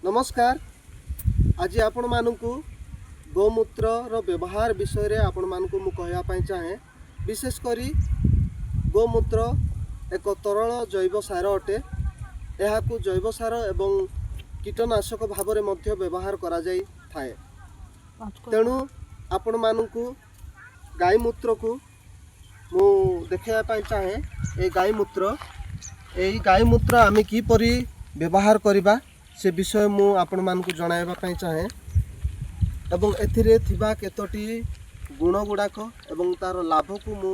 नमस्कार। आज आपण मानकु गोमूत्र रो व्यवहार विषय रे आपण मानकु मु कहया पई चाहे। विशेष करी गोमूत्र एक तरल जैव सार अटे। एहाकु जैव सार एवं कीटनाशक भाव रे मध्य व्यवहार करा जाई थाए। तेणु आपण मानकु गाय मूत्र को मु देखिया पई चाहे। ए गाय मूत्र आमी की परी व्यवहार करिबा से विषय मु आपण मानकु जणाइबा पई चाहे। एवं एथिरे थिबा केतोटी गुण गुड़ाक एवं तार लाभ को मु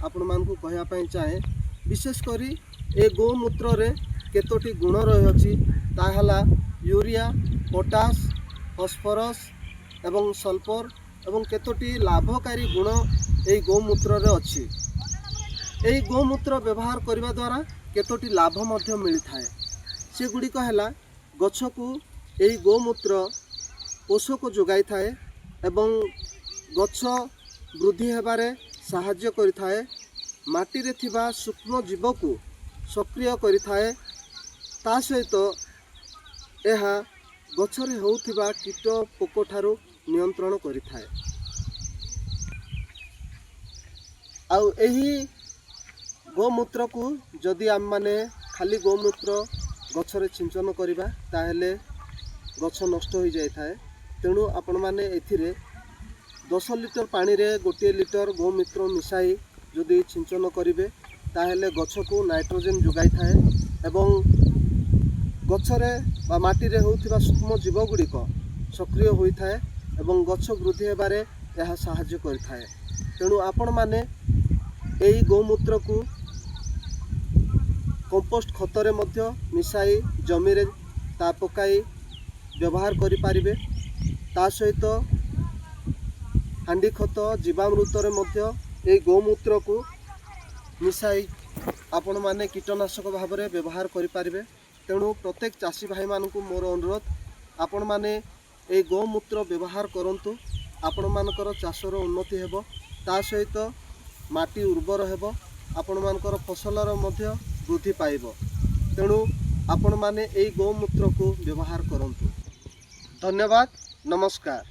आपण मानकु कहया पई चाहे। विशेष करी ए गोमूत्र रे केतोटी गुण रही ताहला यूरिया, पोटास, फॉस्फोरस एवं सल्फर एवं केतोटी लाभकारी गुण ए गोमूत्र रे अछि। ए गोमूत्र व्यवहार करने द्वारा केतोटी लाभ मध्य मिली थाए। से गुड़िक है गछ को यही गोमूत्र पोषक जोगाई थाए एवं गछ वृद्धि हेबारे साहाय्य करिथाए। माटी रे थिबा सूक्ष्म जीव को सक्रिय करिथाए। ता सहित यह गछरे होउथिबा कीट पोक ठारू नियंत्रण करिथाए। आउ एही गोमूत्र को जदि आम माने खाली गोमूत्र गछरे सिंचन करिबा ताहेले गछ नष्ट हो जाय थाए। तेणु आपण माने एथिरे 10 लिटर पानी रे 1 लिटर गोमूत्र मिसाई जदि सिंचन करिवे ताहेले गछ को नाइट्रोजन जोगाई थाए एवं गछरे बा माटी रे होउथिबा सूक्ष्म जीव गुड़िक सक्रिय होई थाए एवं गछ वृद्धि हेबारे यह साहाय्य करिथाए। तेणु आपण माने एही गोमूत्र को कंपोस्ट खतरे मध्य मिसाई जमी रे ता पकाई व्यवहार करि पारिबे। ता सहित हांडी खत जीवामृत रे मध्य ए गोमूत्र को मिसाई आपण माने कीटनाशक भाव रे व्यवहार करि पारिबे। तेणु प्रत्येक चाषी भाई मानकु मोर अनुरोध आपण माने ए गोमूत्र व्यवहार करंतु। आपण मानकर चाषर उन्नति हेबो। ता सहित माटी उर्वर हेबो। आपण मानकर फसलर मध्य वृद्धि पाइब। तेणु आपण माने एई गोमूत्र को व्यवहार करंतु। धन्यवाद। नमस्कार।